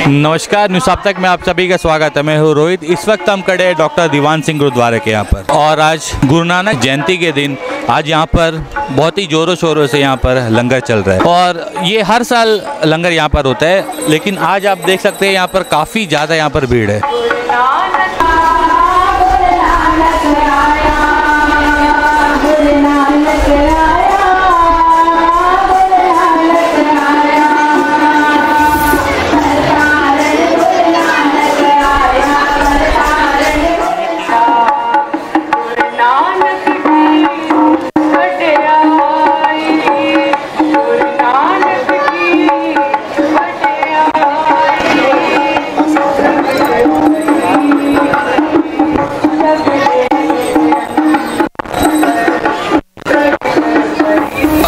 नमस्कार, न्यूज़ अब तक में आप सभी का स्वागत है। मैं हूँ रोहित। इस वक्त हम खड़े हैं डॉक्टर दीवान सिंह गुरुद्वारे के यहाँ पर, और आज गुरु नानक जयंती के दिन आज यहाँ पर बहुत ही जोरों शोरों से यहाँ पर लंगर चल रहा है। और ये हर साल लंगर यहाँ पर होता है, लेकिन आज आप देख सकते हैं यहाँ पर काफ़ी ज़्यादा यहाँ पर भीड़ है।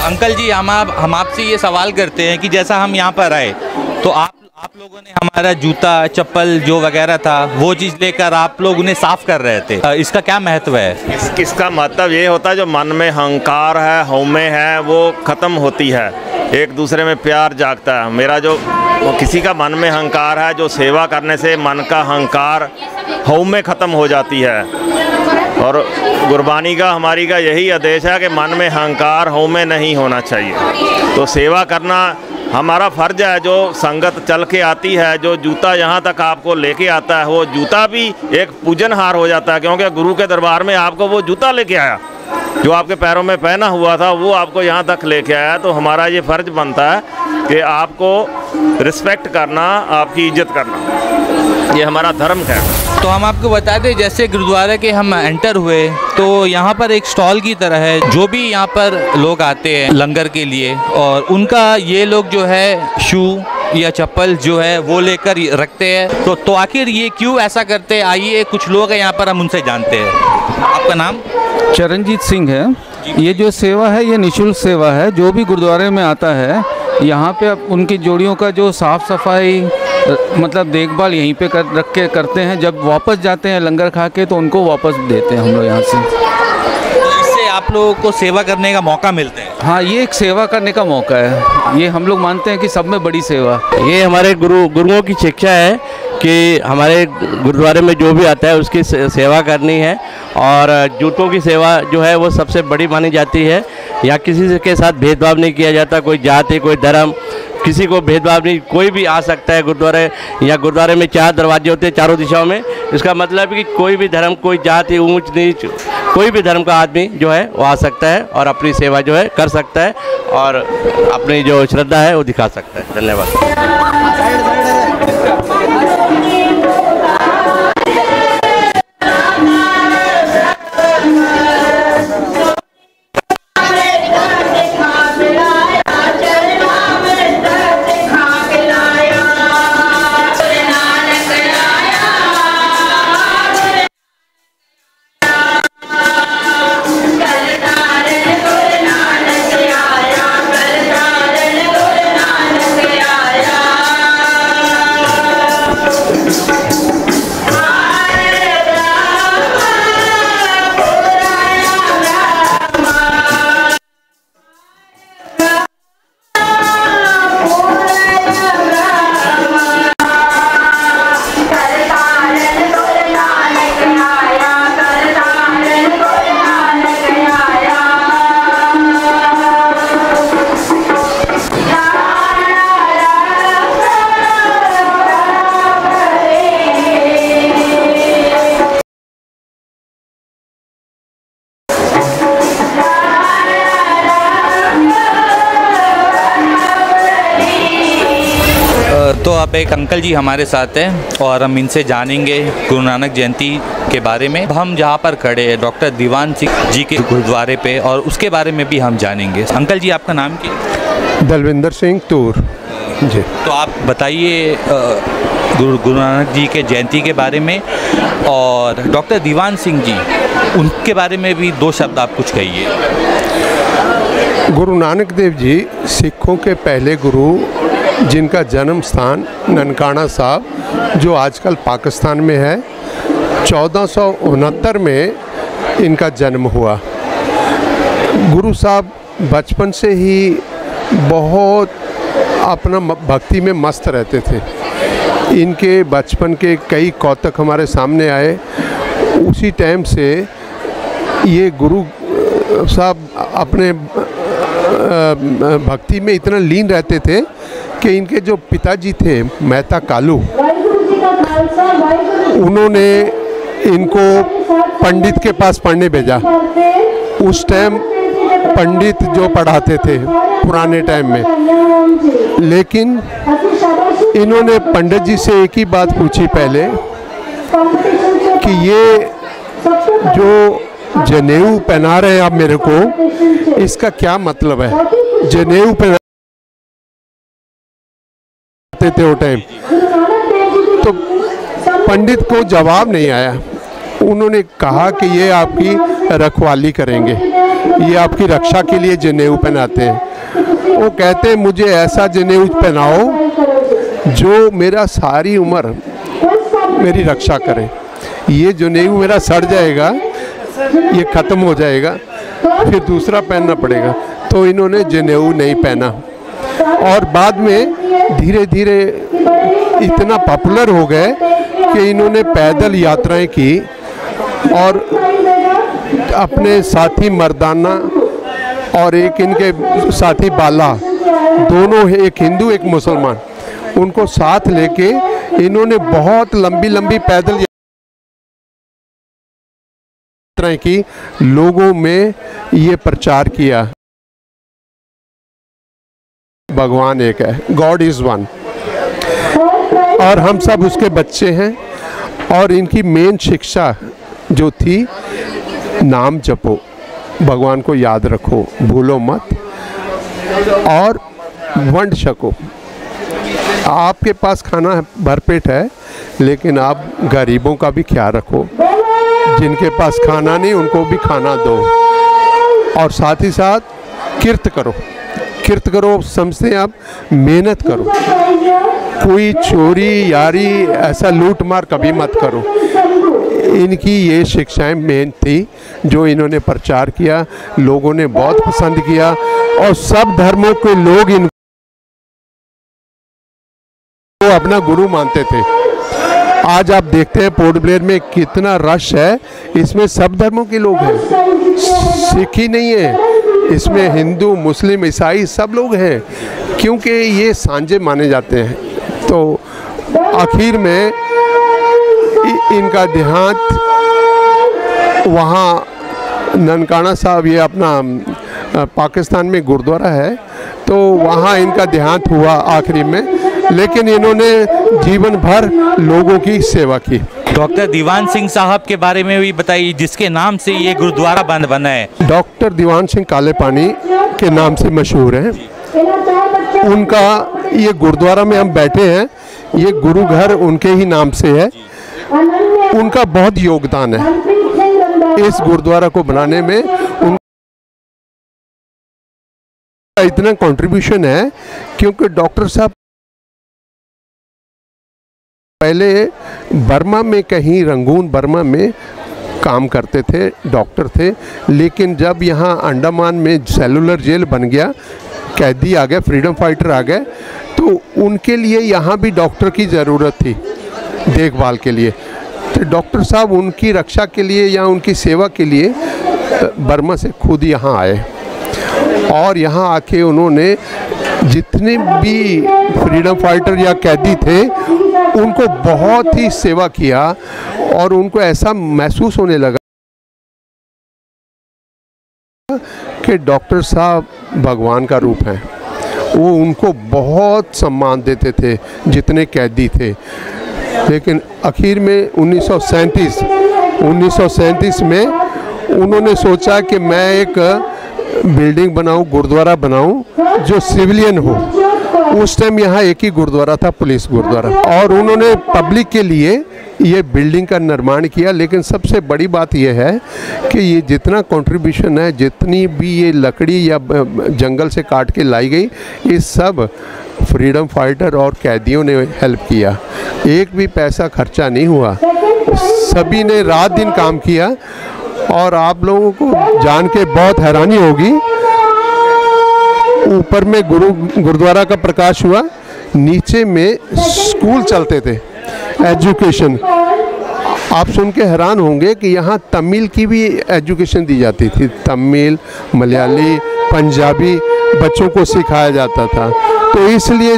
अंकल जी, हम आपसे ये सवाल करते हैं कि जैसा हम यहाँ पर आए तो आप लोगों ने हमारा जूता चप्पल जो वगैरह था वो चीज़ लेकर आप लोग उन्हें साफ कर रहे थे। इसका क्या महत्व है? इसका महत्व ये होता है, जो मन में अहंकार है, हौमे है, वो ख़त्म होती है, एक दूसरे में प्यार जागता है। मेरा जो किसी का मन में अहंकार है, जो सेवा करने से मन का अहंकार हौमे ख़त्म हो जाती है। और गुरबानी का हमारी का यही आदेश है कि मन में अहंकार हौमे नहीं होना चाहिए। तो सेवा करना हमारा फ़र्ज है। जो संगत चल के आती है, जो जूता यहाँ तक आपको लेके आता है, वो जूता भी एक पूजनहार हो जाता है, क्योंकि गुरु के दरबार में आपको वो जूता लेके आया जो आपके पैरों में पहना हुआ था, वो आपको यहाँ तक लेके आया। तो हमारा ये फ़र्ज बनता है कि आपको रिस्पेक्ट करना, आपकी इज्जत करना, ये हमारा धर्म है। तो हम आपको बता दें, जैसे गुरुद्वारे के हम एंटर हुए तो यहाँ पर एक स्टॉल की तरह है, जो भी यहाँ पर लोग आते हैं लंगर के लिए, और उनका ये लोग जो है शू या चप्पल जो है वो लेकर रखते हैं। तो आखिर ये क्यों ऐसा करते हैं? आइए, कुछ लोग हैं यहाँ पर, हम उनसे जानते हैं। आपका नाम? चरणजीत सिंह है। ये जो सेवा है ये निःशुल्क सेवा है। जो भी गुरुद्वारे में आता है यहाँ पे उनकी जोड़ियों का जो साफ़ सफाई मतलब देखभाल यहीं पे रख के करते हैं। जब वापस जाते हैं लंगर खा के तो उनको वापस देते हैं हम लोग यहाँ से। तो इससे आप लोगों को सेवा करने का मौका मिलता है? हाँ, ये एक सेवा करने का मौका है। ये हम लोग मानते हैं कि सब में बड़ी सेवा। ये हमारे गुरुओं की शिक्षा है कि हमारे गुरुद्वारे में जो भी आता है उसकी सेवा करनी है, और जूतों की सेवा जो है वो सबसे बड़ी मानी जाती है। यहाँ किसी के साथ भेदभाव नहीं किया जाता, कोई जाति, कोई धर्म, किसी को भेदभाव नहीं। कोई भी आ सकता है गुरुद्वारे। या गुरुद्वारे में 4 दरवाजे होते हैं चारों दिशाओं में। इसका मतलब है कि कोई भी धर्म, कोई जाति, ऊंच नीच, कोई भी धर्म का आदमी जो है वो आ सकता है और अपनी सेवा जो है कर सकता है, और अपनी जो श्रद्धा है वो दिखा सकता है। धन्यवाद। तो अब एक अंकल जी हमारे साथ हैं और हम इनसे जानेंगे गुरु नानक जयंती के बारे में। हम जहाँ पर खड़े हैं डॉक्टर दीवान सिंह जी के गुरुद्वारे पे, और उसके बारे में भी हम जानेंगे। अंकल जी, आपका नाम क्या? दलविंदर सिंह तूर जी। तो आप बताइए गुरु नानक जी के जयंती के बारे में, और डॉक्टर दीवान सिंह जी उनके बारे में भी 2 शब्द आप कुछ कहिए। गुरु नानक देव जी सिखों के पहले गुरु, जिनका जन्म स्थान ननकाना साहब, जो आजकल पाकिस्तान में है, 1469 में इनका जन्म हुआ। गुरु साहब बचपन से ही बहुत अपना भक्ति में मस्त रहते थे। इनके बचपन के कई कौतक हमारे सामने आए। उसी टाइम से ये गुरु साहब अपने भक्ति में इतना लीन रहते थे कि इनके जो पिताजी थे मेहता कालू, उन्होंने इनको पंडित के पास पढ़ने भेजा। उस टाइम पंडित जो पढ़ाते थे पुराने टाइम में, लेकिन इन्होंने पंडित जी से एक ही बात पूछी पहले कि ये जो जनेऊ पहना रहे हैं आप मेरे को, इसका क्या मतलब है? जनेऊ पहनाते थे वो टाइम। तो पंडित को जवाब नहीं आया। उन्होंने कहा कि ये आपकी रखवाली करेंगे, ये आपकी रक्षा के लिए जनेऊ पहनाते हैं। वो कहते हैं मुझे ऐसा जनेऊ पहनाओ जो मेरा सारी उम्र मेरी रक्षा करे। ये जनेऊ मेरा सड़ जाएगा, ये ख़त्म हो जाएगा, फिर दूसरा पहनना पड़ेगा। तो इन्होंने जनेऊ नहीं पहना और बाद में धीरे धीरे इतना पॉपुलर हो गए कि इन्होंने पैदल यात्राएं की और अपने साथी मर्दाना और एक इनके साथी बाला, दोनों एक हिंदू एक मुसलमान, उनको साथ लेके इन्होंने बहुत लंबी लंबी पैदल यात्राएं की, लोगों में ये प्रचार किया भगवान एक है, गॉड इज़ वन, और हम सब उसके बच्चे हैं। और इनकी मेन शिक्षा जो थी, नाम जपो, भगवान को याद रखो, भूलो मत, और वंड छको। आपके पास खाना भरपेट है, लेकिन आप गरीबों का भी ख्याल रखो, जिनके पास खाना नहीं उनको भी खाना दो। और साथ ही साथ किर्त करो। किर्त करो समझते आप, मेहनत करो, कोई चोरी यारी ऐसा लूट मार कभी मत करो। इनकी ये शिक्षाएं मेन थी जो इन्होंने प्रचार किया, लोगों ने बहुत पसंद किया और सब धर्मों के लोग इनको अपना गुरु मानते थे। आज आप देखते हैं पोर्ट ब्लेयर में कितना रश है, इसमें सब धर्मों के लोग हैं, सिख ही नहीं है, इसमें हिंदू मुस्लिम ईसाई सब लोग हैं, क्योंकि ये सांझे माने जाते हैं। तो आखिर में इनका देहांत वहाँ ननकाना साहब, ये अपना पाकिस्तान में गुरुद्वारा है, तो वहाँ इनका देहांत हुआ आखिरी में, लेकिन इन्होंने जीवन भर लोगों की सेवा की। डॉक्टर दीवान सिंह साहब के बारे में भी बताइए, जिसके नाम से ये गुरुद्वारा बना है। डॉक्टर दीवान सिंह काले पानी के नाम से मशहूर हैं। उनका ये गुरुद्वारा में हम बैठे हैं, ये गुरु घर उनके ही नाम से है। उनका बहुत योगदान है इस गुरुद्वारा को बनाने में, उनका इतना कंट्रीब्यूशन है, क्योंकि डॉक्टर साहब पहले बर्मा में, कहीं रंगून बर्मा में काम करते थे, डॉक्टर थे, लेकिन जब यहाँ अंडमान में सेलुलर जेल बन गया, कैदी आ गए, फ्रीडम फाइटर आ गए, तो उनके लिए यहाँ भी डॉक्टर की ज़रूरत थी देखभाल के लिए। तो डॉक्टर साहब उनकी रक्षा के लिए या उनकी सेवा के लिए बर्मा से खुद यहाँ आए और यहाँ आके उन्होंने जितने भी फ्रीडम फाइटर या कैदी थे उनको बहुत ही सेवा किया और उनको ऐसा महसूस होने लगा कि डॉक्टर साहब भगवान का रूप हैं। वो उनको बहुत सम्मान देते थे जितने कैदी थे। लेकिन आखिर में 1937 में उन्होंने सोचा कि मैं एक बिल्डिंग बनाऊं, गुरुद्वारा बनाऊं जो सिविलियन हो। उस टाइम यहाँ एक ही गुरुद्वारा था, पुलिस गुरुद्वारा, और उन्होंने पब्लिक के लिए ये बिल्डिंग का निर्माण किया। लेकिन सबसे बड़ी बात यह है कि ये जितना कंट्रीब्यूशन है, जितनी भी ये लकड़ी या जंगल से काट के लाई गई, ये सब फ्रीडम फाइटर और कैदियों ने हेल्प किया। एक भी पैसा खर्चा नहीं हुआ, सभी ने रात दिन काम किया। और आप लोगों को जान के बहुत हैरानी होगी, ऊपर में गुरुद्वारा का प्रकाश हुआ, नीचे में स्कूल चलते थे, एजुकेशन। आप सुन के हैरान होंगे कि यहाँ तमिल की भी एजुकेशन दी जाती थी, तमिल, मलयाली, पंजाबी बच्चों को सिखाया जाता था। तो इसलिए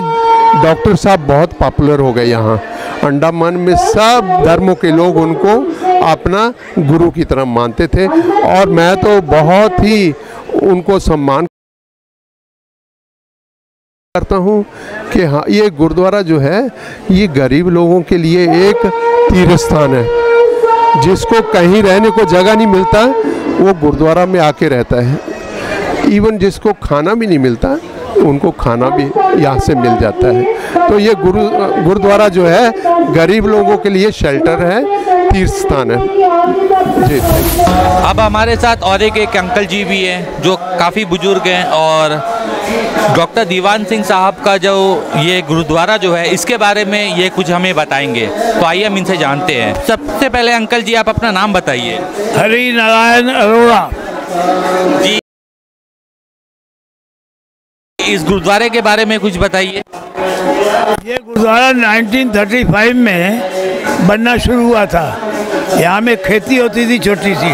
डॉक्टर साहब बहुत पॉपुलर हो गए यहाँ। अंडमान में सब धर्मों के लोग उनको अपना गुरु की तरह मानते थे, और मैं तो बहुत ही उनको सम्मान करता हूँ कि हाँ, ये गुरुद्वारा जो है ये गरीब लोगों के लिए एक तीर्थ स्थान है। जिसको कहीं रहने को जगह नहीं मिलता वो गुरुद्वारा में आके रहता है। इवन जिसको खाना भी नहीं मिलता उनको खाना भी यहाँ से मिल जाता है। तो ये गुरुद्वारा जो है गरीब लोगों के लिए शेल्टर है, तीर्थ स्थान है जी। अब हमारे साथ और एक अंकल जी भी हैं जो काफ़ी बुजुर्ग हैं, और डॉक्टर दीवान सिंह साहब का जो ये गुरुद्वारा जो है इसके बारे में ये कुछ हमें बताएंगे। तो आइए हम इनसे जानते हैं। सबसे पहले अंकल जी आप अपना नाम बताइए। हरि नारायण अरोड़ा जी, इस गुरुद्वारे के बारे में कुछ बताइए। ये गुरुद्वारा 1935 में बनना शुरू हुआ था। यहाँ में खेती होती थी छोटी सी,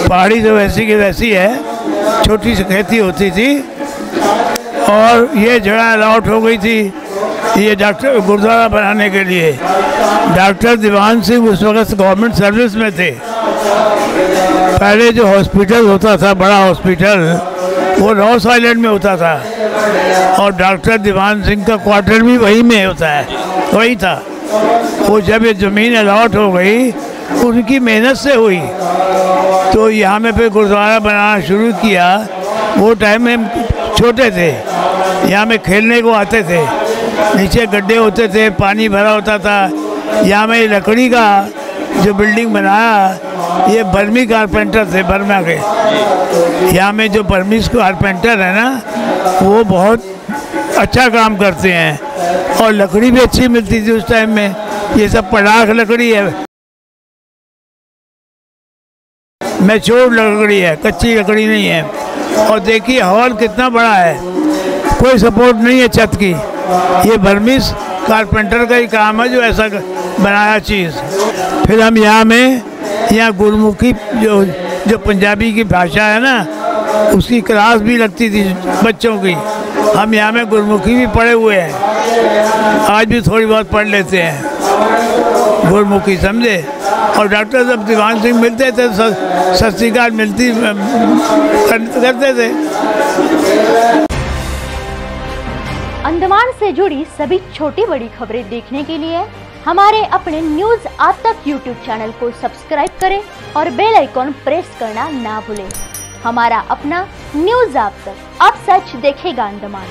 पहाड़ी तो वैसी की वैसी है, छोटी सी खेती होती थी, और ये जगह अलॉट हो गई थी ये डॉक्टर गुरुद्वारा बनाने के लिए। डॉक्टर दीवान सिंह उस वक्त गवर्नमेंट सर्विस में थे। पहले जो हॉस्पिटल होता था, बड़ा हॉस्पिटल, वो रॉस आइलैंड में होता था, और डॉक्टर दीवान सिंह का क्वार्टर भी वही में होता है, वही था। वो जब ये ज़मीन अलॉट हो गई उनकी मेहनत से हुई, तो यहाँ में फिर गुरुद्वारा बनाना शुरू किया। वो टाइम में छोटे थे, यहाँ में खेलने को आते थे, नीचे गड्ढे होते थे, पानी भरा होता था। यहाँ में लकड़ी का जो बिल्डिंग बनाया ये बर्मी कारपेंटर थे, बर्मा के। यहाँ में जो बर्मीज कारपेंटर है ना वो बहुत अच्छा काम करते हैं, और लकड़ी भी अच्छी मिलती थी उस टाइम में। ये सब पड़ाख लकड़ी है, मैच्योर लकड़ी है, कच्ची लकड़ी नहीं है। और देखिए हॉल कितना बड़ा है, कोई सपोर्ट नहीं है छत की। ये बर्मीज कारपेंटर का ही काम है जो ऐसा बनाया चीज़। फिर हम यहाँ गुरमुखी जो पंजाबी की भाषा है ना उसकी क्लास भी लगती थी बच्चों की। हम यहाँ में गुरमुखी भी पढ़े हुए हैं, आज भी थोड़ी बहुत पढ़ लेते हैं गुरमुखी, समझे। और डॉक्टर साहब दीवान सिंह मिलते थे, सत श्री अकाल मिलती करते थे। अंडमान से जुड़ी सभी छोटी बड़ी खबरें देखने के लिए हमारे अपने न्यूज आज तक यूट्यूब चैनल को सब्सक्राइब करें और बेल आइकॉन प्रेस करना ना भूलें। हमारा अपना न्यूज आज तक, अब सच देखेगा अंडमान।